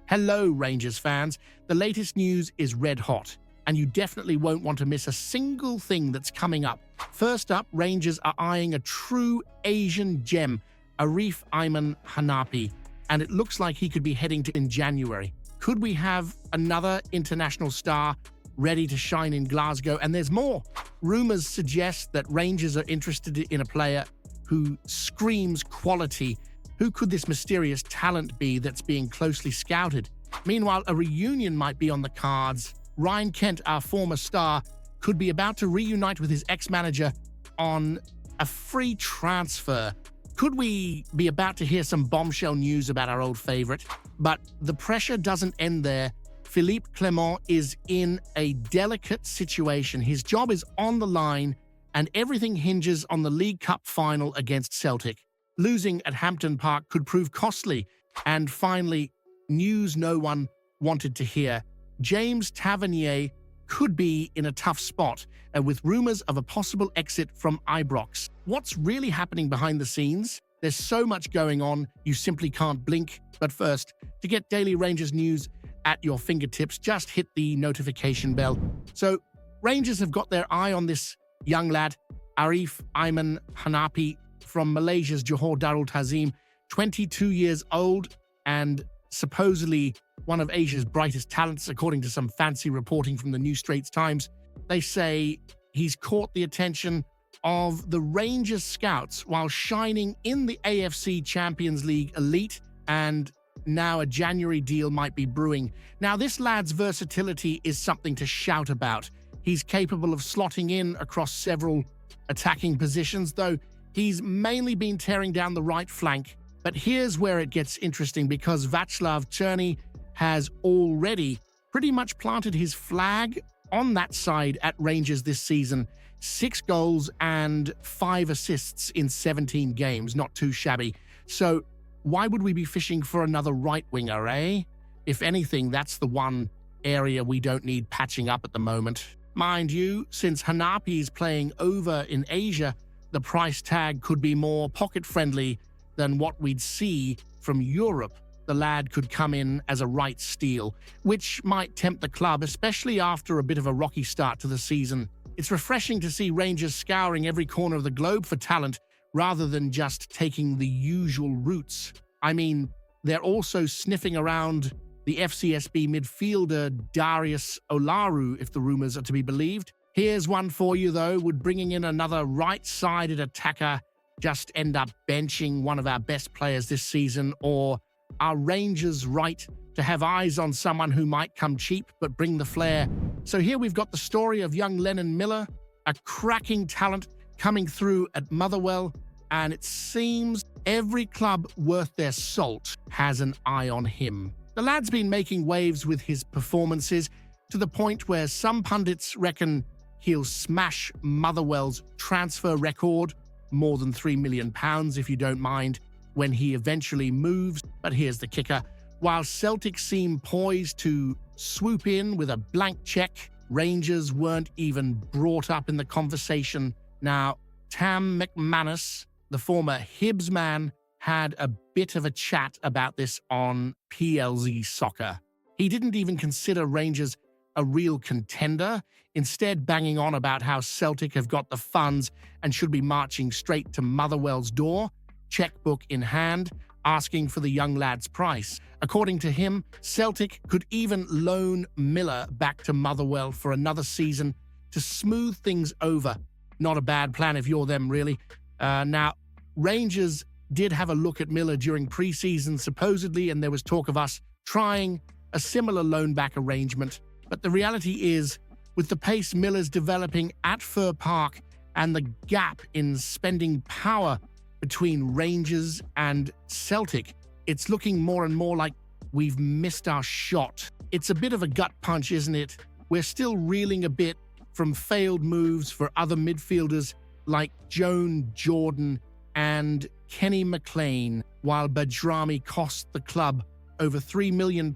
Hello, Rangers fans. The latest news is red hot, and you definitely won't want to miss a single thing that's coming up. First up, Rangers are eyeing a true Asian gem, Arif Iman Hanapi, and it looks like he could be heading to in January. Could we have another international star ready to shine in Glasgow? And there's more. Rumors suggest that Rangers are interested in a player who screams quality. Who could this mysterious talent be that's being closely scouted? Meanwhile, a reunion might be on the cards. Ryan Kent, our former star, could be about to reunite with his ex-manager on a free transfer. Could we be about to hear some bombshell news about our old favorite? But the pressure doesn't end there. Philippe Clement is in a delicate situation. His job is on the line, and everything hinges on the League Cup final against Celtic. Losing at Hampden Park could prove costly. And finally, news no one wanted to hear. James Tavernier could be in a tough spot, with rumors of a possible exit from Ibrox. What's really happening behind the scenes? There's so much going on, you simply can't blink. But first, to get daily Rangers news at your fingertips, just hit the notification bell. So, Rangers have got their eye on this young lad, Arif Iman Hanapi, from Malaysia's Johor Darul Ta'zim, 22 years old and supposedly one of Asia's brightest talents, according to some fancy reporting from the New Straits Times. They say he's caught the attention of the Rangers scouts while shining in the AFC Champions League Elite, and now a January deal might be brewing. Now, this lad's versatility is something to shout about. He's capable of slotting in across several attacking positions, though he's mainly been tearing down the right flank. But here's where it gets interesting, because Václav Černý has already pretty much planted his flag on that side at Rangers this season. 6 goals and 5 assists in 17 games, not too shabby. So why would we be fishing for another right winger, eh? If anything, that's the one area we don't need patching up at the moment. Mind you, since Hanapi is playing over in Asia, the price tag could be more pocket-friendly than what we'd see from Europe. The lad could come in as a right steal, which might tempt the club, especially after a bit of a rocky start to the season. It's refreshing to see Rangers scouring every corner of the globe for talent rather than just taking the usual routes. I mean, they're also sniffing around the FCSB midfielder Darius Olaru, if the rumors are to be believed. Here's one for you, though. Would bringing in another right-sided attacker just end up benching one of our best players this season? Or are Rangers right to have eyes on someone who might come cheap but bring the flair? So here we've got the story of young Lennon Miller, a cracking talent coming through at Motherwell, and it seems every club worth their salt has an eye on him. The lad's been making waves with his performances, to the point where some pundits reckon he'll smash Motherwell's transfer record, more than £3 million if you don't mind, when he eventually moves. But here's the kicker. While Celtic seem poised to swoop in with a blank check, Rangers weren't even brought up in the conversation. Now, Tam McManus, the former Hibs man, had a bit of a chat about this on PLZ Soccer. He didn't even consider Rangers a real contender, instead banging on about how Celtic have got the funds and should be marching straight to Motherwell's door, checkbook in hand, asking for the young lad's price. According to him, Celtic could even loan Miller back to Motherwell for another season to smooth things over. Not a bad plan if you're them, really. Now, Rangers did have a look at Miller during pre-season, supposedly, and there was talk of us trying a similar loan-back arrangement. But the reality is, with the pace Miller's developing at Fir Park and the gap in spending power between Rangers and Celtic, it's looking more and more like we've missed our shot. It's a bit of a gut punch, isn't it? We're still reeling a bit from failed moves for other midfielders like Joan Jordan and Kenny McLean, while Bajrami cost the club over £3 million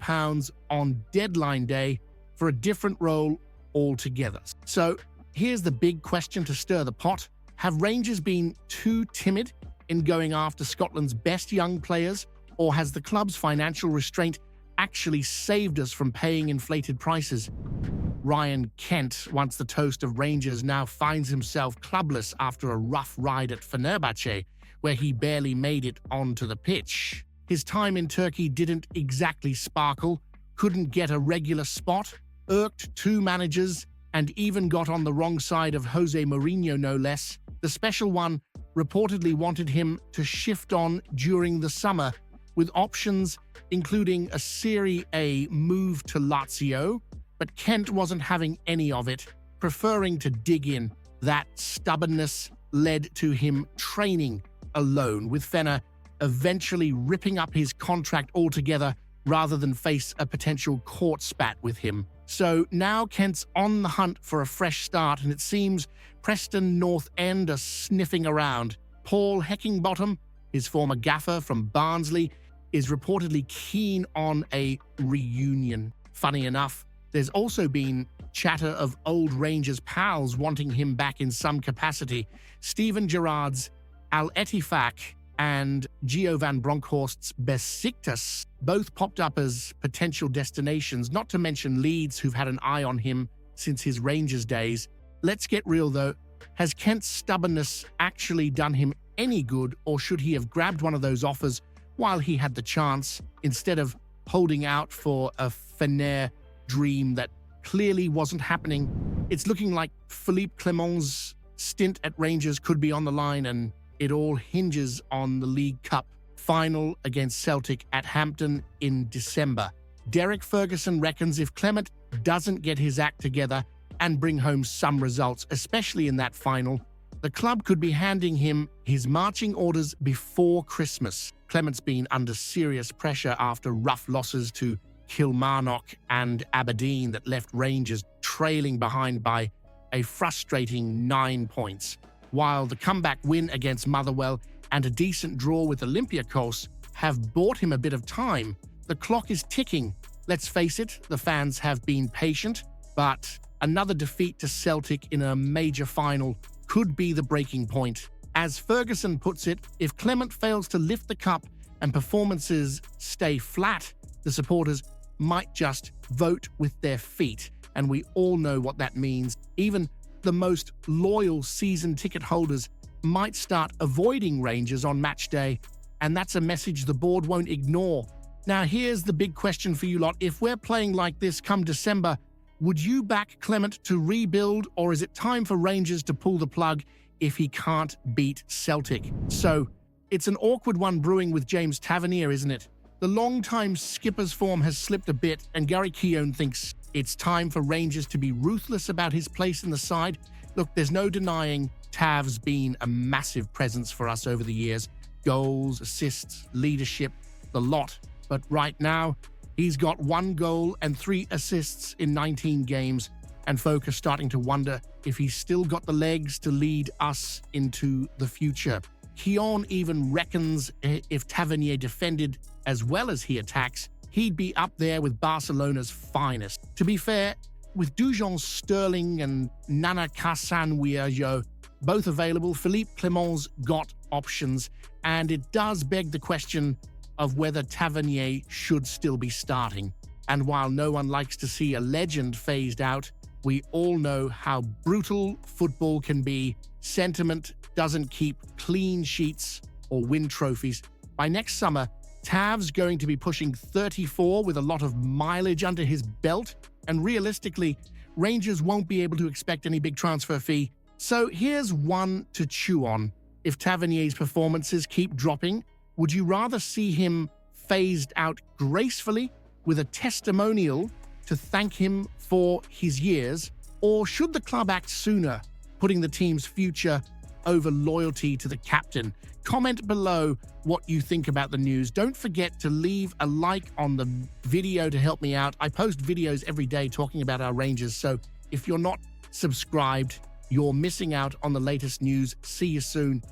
on deadline day for a different role altogether. So here's the big question to stir the pot. Have Rangers been too timid in going after Scotland's best young players, or has the club's financial restraint actually saved us from paying inflated prices. Ryan Kent, once the toast of Rangers, now finds himself clubless after a rough ride at Fenerbahce, where he barely made it onto the pitch. His time in Turkey didn't exactly sparkle, couldn't get a regular spot, irked two managers, and even got on the wrong side of Jose Mourinho no less. The special one reportedly wanted him to shift on during the summer, with options including a Serie A move to Lazio, but Kent wasn't having any of it, preferring to dig in. That stubbornness led to him training alone, with Fener eventually ripping up his contract altogether rather than face a potential court spat with him. So now Kent's on the hunt for a fresh start, and it seems Preston North End are sniffing around. Paul Heckingbottom, his former gaffer from Barnsley, is reportedly keen on a reunion. Funny enough, there's also been chatter of old Rangers pals wanting him back in some capacity. Steven Gerrard's Al Ettifaq and Gio van Bronckhorst's Besiktas both popped up as potential destinations, not to mention Leeds, who've had an eye on him since his Rangers days. Let's get real though, has Kent's stubbornness actually done him any good, or should he have grabbed one of those offers while he had the chance, instead of holding out for a Fener dream that clearly wasn't happening? It's looking like Philippe Clement's stint at Rangers could be on the line, and it all hinges on the League Cup final against Celtic at Hampton in December. Derek Ferguson reckons if Clement doesn't get his act together and bring home some results, especially in that final, the club could be handing him his marching orders before Christmas. Clement's been under serious pressure after rough losses to Kilmarnock and Aberdeen that left Rangers trailing behind by a frustrating 9 points. While the comeback win against Motherwell and a decent draw with Olympiacos have bought him a bit of time, the clock is ticking. Let's face it, the fans have been patient, but another defeat to Celtic in a major final could be the breaking point. As Ferguson puts it, if Clement fails to lift the cup and performances stay flat, the supporters might just vote with their feet, and we all know what that means. Even the most loyal season ticket holders might start avoiding Rangers on match day, and that's a message the board won't ignore. Now here's the big question for you lot. If we're playing like this come December, would you back Clement to rebuild, or is it time for Rangers to pull the plug if he can't beat Celtic? So it's an awkward one brewing with James Tavernier, isn't it? The long-time skipper's form has slipped a bit, and Gary Keown thinks it's time for Rangers to be ruthless about his place in the side. Look, there's no denying Tav's been a massive presence for us over the years. Goals, assists, leadership, the lot. But right now, he's got 1 goal and 3 assists in 19 games, and folk are starting to wonder if he's still got the legs to lead us into the future. Keown even reckons if Tavernier defended as well as he attacks, he'd be up there with Barcelona's finest. To be fair, with Dujon Sterling and Nana Casanwiajo both available, Philippe Clement's got options, and it does beg the question of whether Tavernier should still be starting. And while no one likes to see a legend phased out, we all know how brutal football can be. Sentiment doesn't keep clean sheets or win trophies. By next summer, Tav's going to be pushing 34 with a lot of mileage under his belt, and realistically, Rangers won't be able to expect any big transfer fee. So here's one to chew on. If Tavernier's performances keep dropping, would you rather see him phased out gracefully with a testimonial to thank him for his years, or should the club act sooner, putting the team's future over loyalty to the captain? Comment below what you think about the news. Don't forget to leave a like on the video to help me out. I post videos every day talking about our Rangers, so if you're not subscribed, you're missing out on the latest news. See you soon.